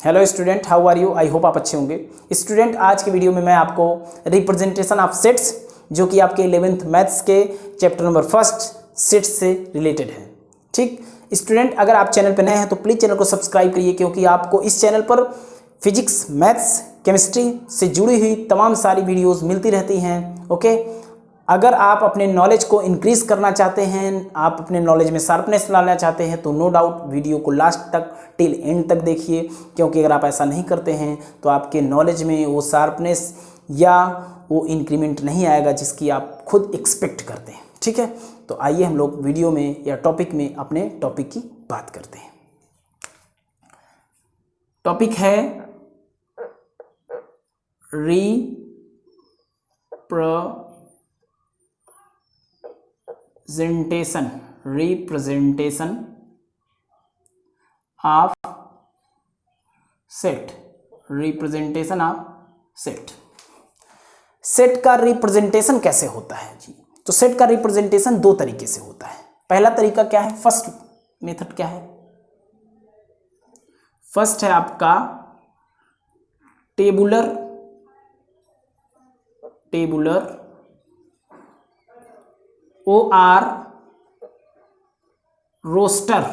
Hello student, how are you? I hope आप अच्छे होंगे। स्टूडेंट, आज के वीडियो में मैं आपको रिप्रेजेंटेशन ऑफ सेट्स, जो कि आपके 11th मैथ्स के चैप्टर नंबर 1 सेट्स से रिलेटेड है। ठीक स्टूडेंट, अगर आप चैनल पर नए हैं तो प्लीज़ चैनल को सब्सक्राइब करिए, क्योंकि आपको इस चैनल पर फिजिक्स, मैथ्स, केमिस्ट्री से जुड़ी हुई तमाम सारी वीडियोज़ मिलती रहती हैं। ओके, अगर आप अपने नॉलेज को इंक्रीज करना चाहते हैं, आप अपने नॉलेज में शार्पनेस लाना चाहते हैं, तो नो डाउट वीडियो को लास्ट तक टिल एंड तक देखिए, क्योंकि अगर आप ऐसा नहीं करते हैं तो आपके नॉलेज में वो शार्पनेस या वो इंक्रीमेंट नहीं आएगा जिसकी आप खुद एक्सपेक्ट करते हैं। ठीक है, तो आइए हम लोग वीडियो में या टॉपिक में अपने टॉपिक की बात करते हैं। टॉपिक है representation of set. Representation of set. Set का रिप्रेजेंटेशन कैसे होता है जी? तो सेट का रिप्रेजेंटेशन दो तरीके से होता है। पहला तरीका क्या है? फर्स्ट मेथड क्या है? फर्स्ट है आपका tabular OR roster.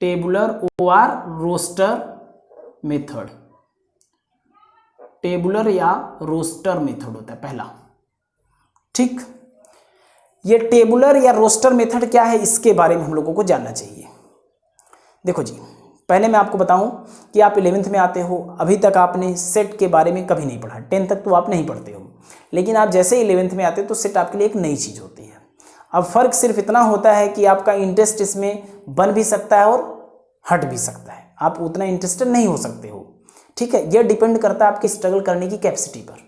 Tabular OR roster method. Tabular या रोस्टर मेथड होता है पहला। ठीक, ये टेबुलर या रोस्टर मेथड क्या है, इसके बारे में हम लोगों को जानना चाहिए। देखो जी, पहले मैं आपको बताऊं कि आप 11th में आते हो, अभी तक आपने सेट के बारे में कभी नहीं पढ़ा। 10th तक तो आप नहीं पढ़ते हो, लेकिन आप जैसे ही 11th में आते हो तो सेट आपके लिए एक नई चीज़ होती है। अब फ़र्क सिर्फ इतना होता है कि आपका इंटरेस्ट इसमें बन भी सकता है और हट भी सकता है। आप उतना इंटरेस्टेड नहीं हो सकते हो। ठीक है, यह डिपेंड करता है आपकी स्ट्रगल करने की कैपेसिटी पर,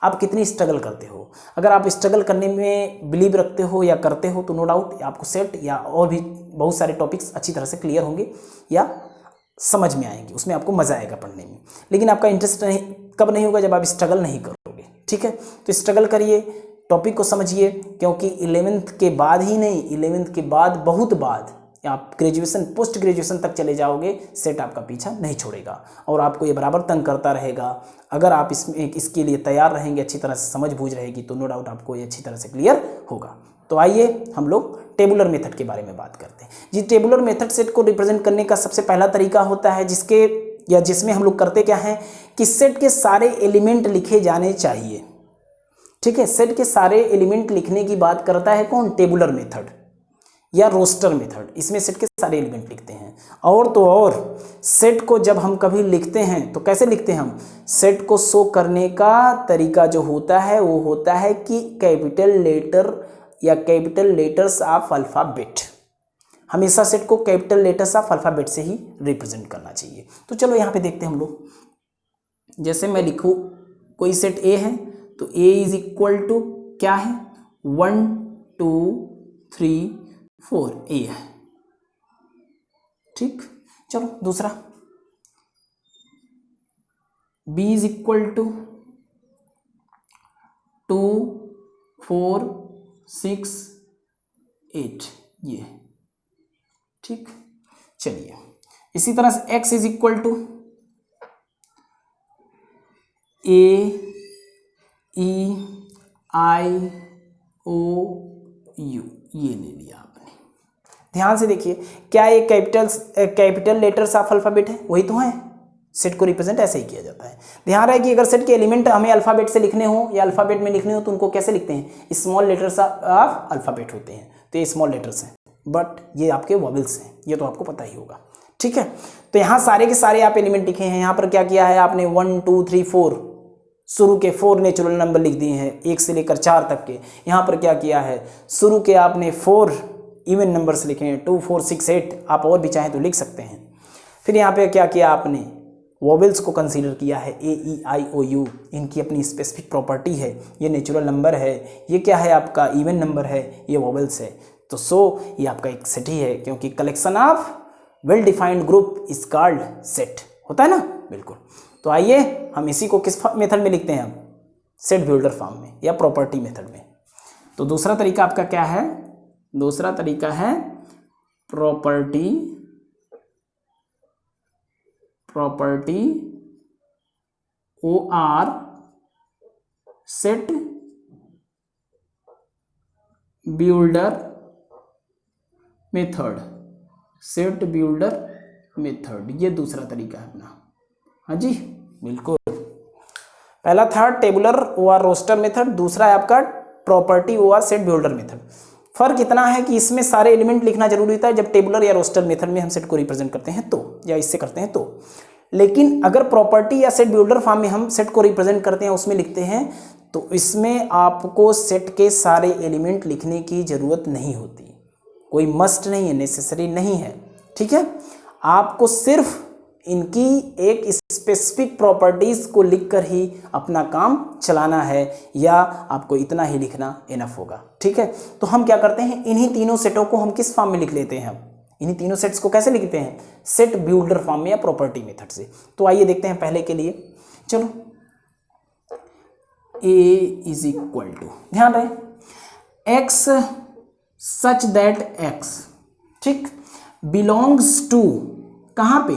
आप कितनी स्ट्रगल करते हो। अगर आप स्ट्रगल करने में बिलीव रखते हो या करते हो तो नो डाउट आपको सेट या और भी बहुत सारे टॉपिक्स अच्छी तरह से क्लियर होंगे या समझ में आएंगे, उसमें आपको मज़ा आएगा पढ़ने में। लेकिन आपका इंटरेस्ट कब नहीं होगा? जब आप स्ट्रगल नहीं करोगे। ठीक है, तो स्ट्रगल करिए, टॉपिक को समझिए, क्योंकि 11th के बाद ही नहीं, 11th के बाद बहुत बाद आप ग्रेजुएशन, पोस्ट ग्रेजुएशन तक चले जाओगे, सेट आपका पीछा नहीं छोड़ेगा और आपको ये बराबर तंग करता रहेगा। अगर आप इसके लिए तैयार रहेंगे, अच्छी तरह से समझ बूझ रहेगी, तो नो डाउट आपको ये अच्छी तरह से क्लियर होगा। तो आइए हम लोग टेबुलर मेथड के बारे में बात करते हैं जी। टेबुलर मेथड सेट को रिप्रेजेंट करने का सबसे पहला तरीका होता है जिसमें हम लोग करते क्या हैं कि सेट के सारे एलिमेंट लिखे जाने चाहिए। ठीक है, सेट के सारे एलिमेंट लिखने की बात करता है कौन? टेबुलर मेथड या रोस्टर मेथड। इसमें सेट के सारे एलिमेंट लिखते हैं। और तो और सेट को जब हम कभी लिखते हैं तो कैसे लिखते हैं हम? सेट को शो करने का तरीका जो होता है वो होता है कि कैपिटल लेटर या कैपिटल लेटर्स ऑफ अल्फ़ाबेट। हमेशा सेट को कैपिटल लेटर्स ऑफ अल्फ़ाबेट से ही रिप्रेजेंट करना चाहिए। तो चलो यहाँ पे देखते हैं हम लोग। जैसे मैं लिखूँ कोई सेट ए है तो ए इज इक्वल टू क्या है? 1 2 3 4 ए है। ठीक, चलो दूसरा बी इज इक्वल टू 2 4 6 8 ये। ठीक, चलिए इसी तरह से x is equal to A E I O U, ये ले लिया आपने। ध्यान से देखिए, क्या ये कैपिटल लेटर्स ऑफ अल्फ़ाबेट है? वही तो है। सेट को रिप्रेजेंट ऐसे ही किया जाता है। ध्यान रहे कि अगर सेट के एलिमेंट हमें अल्फ़ाबेट से लिखने हो या अल्फ़ाबेट में लिखने हो तो उनको कैसे लिखते हैं? स्मॉल लेटर्स ऑफ अल्फ़ाबेट होते हैं, तो ये स्मॉल लेटर्स हैं, बट ये आपके वॉवेल्स हैं, ये तो आपको पता ही होगा। ठीक है, तो यहाँ सारे के सारे आप एलिमेंट लिखे हैं। यहाँ पर क्या किया है आपने? 1 2 3 4 शुरू के 4 नेचुरल नंबर लिख दिए हैं, 1 से लेकर 4 तक के। यहाँ पर क्या किया है? शुरू के आपने 4 इवन नंबर्स लिखे हैं, 2 4 6 8। आप और भी चाहें तो लिख सकते हैं। फिर यहाँ पे क्या किया आपने? वॉवेल्स को कंसीडर किया है, ए ई आई ओ यू। इनकी अपनी स्पेसिफिक प्रॉपर्टी है। ये नेचुरल नंबर है, ये क्या है आपका? इवन नंबर है, ये वॉवेल्स है। तो ये आपका एक सेट ही है, क्योंकि collection of well defined group is called set होता है ना। बिल्कुल। तो आइए हम इसी को किस मेथड में लिखते हैं? हम सेट बिल्डर फॉर्म में या प्रॉपर्टी मेथड में। तो दूसरा तरीका आपका क्या है? दूसरा तरीका है property property OR set builder method, set builder method, ये दूसरा तरीका है अपना। हाँ जी बिल्कुल, पहला था टेबुलर OR रोस्टर मेथड, दूसरा है आपका property OR set builder method. फर्क इतना है कि इसमें सारे एलिमेंट लिखना जरूरी होता है जब टेबुलर या रोस्टर मेथड में हम सेट को रिप्रेजेंट करते हैं तो, या इससे करते हैं तो। लेकिन अगर प्रॉपर्टी या सेट बिल्डर फॉर्म में हम सेट को रिप्रेजेंट करते हैं, उसमें लिखते हैं, तो इसमें आपको सेट के सारे एलिमेंट लिखने की जरूरत नहीं होती, कोई मस्ट नहीं है, नेसेसरी नहीं है। ठीक है, आपको सिर्फ इनकी एक स्पेसिफिक प्रॉपर्टीज को लिखकर ही अपना काम चलाना है, या आपको इतना ही लिखना इनफ होगा। ठीक है, तो हम क्या करते हैं, इन्हीं तीनों सेटों को हम किस फॉर्म में लिख लेते हैं, इन्हीं तीनों सेट्स को कैसे लिखते हैं, सेट बिल्डर फॉर्म में या प्रॉपर्टी मेथड से। तो आइए देखते हैं पहले के लिए, चलो A इज इक्वल टू, ध्यान रहे, x सच दैट x, ठीक, बिलोंग्स टू, कहां पे,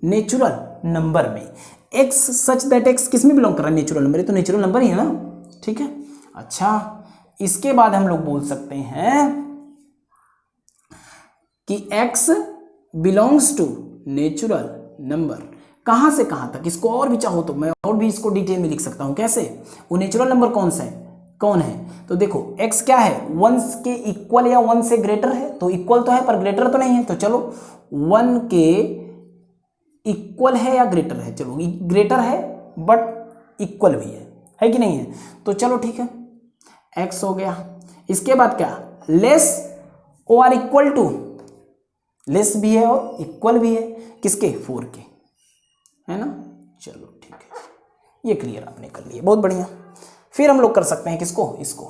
नेचुरल नंबर में। x सच दैट x किस में बिलोंग कर रहा है, नेचुरल नंबर, ये तो नेचुरल नंबर ही है ना। ठीक है, अच्छा, इसके बाद हम लोग बोल सकते हैं कि x belongs to natural number, कहां से कहां तक, इसको और भी चाहो तो मैं और भी इसको डिटेल में लिख सकता हूं। कैसे, वो नेचुरल नंबर कौन सा है, कौन है, तो देखो x क्या है, 1 के इक्वल या 1 से ग्रेटर है, तो इक्वल तो है पर ग्रेटर तो नहीं है, तो चलो 1 के इक्वल है या ग्रेटर है, चलो ग्रेटर है बट इक्वल भी है कि नहीं है, तो चलो ठीक है, x हो गया। इसके बाद क्या, लेस और इक्वल टू, लेस भी है और इक्वल भी है, किसके, 4 के, है ना। चलो ठीक है, ये क्लियर आपने कर लिया, बहुत बढ़िया। फिर हम लोग कर सकते हैं किसको, इसको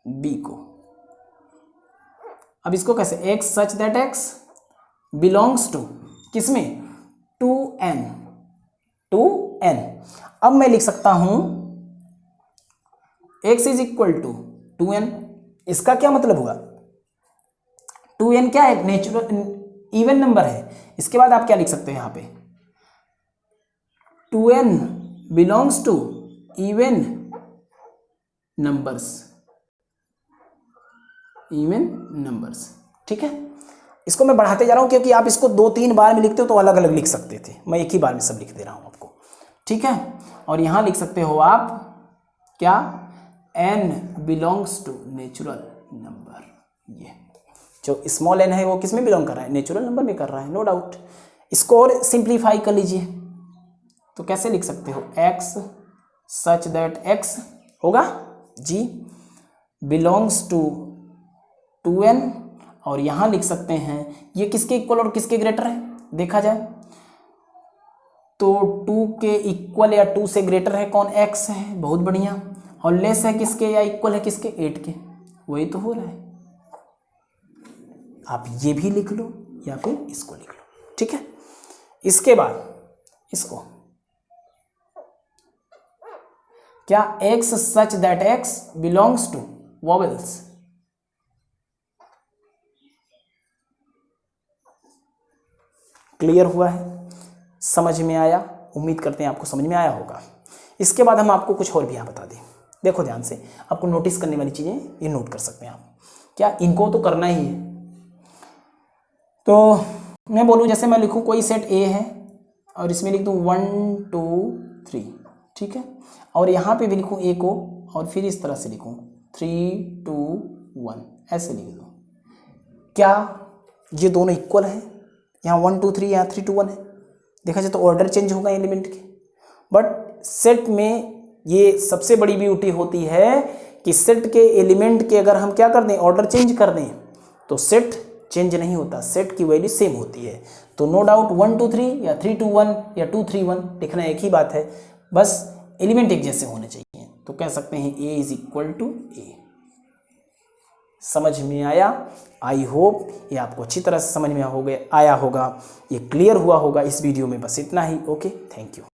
b को। अब इसको कैसे, x such that x belongs to, किसमें, 2n, 2n। अब मैं लिख सकता हूं x is equal to 2n, इसका क्या मतलब हुआ, 2n क्या है, नेचुरल इवन नंबर है। इसके बाद आप क्या लिख सकते हैं यहां पे, 2n belongs to even numbers, even numbers. ठीक है, इसको मैं बढ़ाते जा रहा हूं क्योंकि आप इसको 2-3 बार में लिखते हो तो अलग अलग लिख सकते थे, मैं एक ही बार में सब लिख दे रहा हूं आपको। ठीक है, और यहां लिख सकते हो आप क्या, n belongs to natural number, ये जो स्मॉल n है वो किस में बिलोंग कर रहा है, नेचुरल नंबर में कर रहा है, नो डाउट। इसको और सिंप्लीफाई कर लीजिए, तो कैसे लिख सकते हो, x सच दैट x होगा जी बिलोंग्स टू 2n, और यहां लिख सकते हैं ये किसके इक्वल और किसके ग्रेटर है, देखा जाए तो 2 के इक्वल या 2 से ग्रेटर है कौन, x है, बहुत बढ़िया, और लेस है किसके या इक्वल है किसके, 8 के, वही तो हो रहा है। आप ये भी लिख लो या फिर इसको लिख लो। ठीक है, इसके बाद इसको क्या, x such that x belongs to vowels, clear हुआ है, समझ में आया, उम्मीद करते हैं आपको समझ में आया होगा। इसके बाद हम आपको कुछ और भी यहाँ बता दें, देखो ध्यान से, आपको नोटिस करने वाली चीजें ये नोट कर सकते हैं आप, क्या इनको तो करना ही है। तो मैं बोलूँ, जैसे मैं लिखूँ कोई सेट A है और इसमें लिख दूँ 1 2 3, ठीक है, और यहाँ पे भी लिखूँ A को और फिर इस तरह से लिखूँ 3 2 1, ऐसे लिख दो। क्या ये दोनों इक्वल है, यहाँ 1 2 3, यहाँ 3 2 1 है, देखा जाए तो ऑर्डर चेंज होगा एलिमेंट के, बट सेट में ये सबसे बड़ी ब्यूटी होती है कि सेट के एलिमेंट के अगर हम क्या कर दें, ऑर्डर चेंज कर दें, तो सेट चेंज नहीं होता, सेट की वैल्यू सेम होती है। तो नो डाउट 1 2 3 या 3 2 1 या 2 3 1 लिखना एक ही बात है, बस एलिमेंट एक जैसे होने चाहिए। तो कह सकते हैं A is equal to A। समझ में आया, आई होप ये आपको अच्छी तरह से समझ में आया होगा, ये क्लियर हुआ होगा इस वीडियो में। बस इतना ही, ओके, थैंक यू।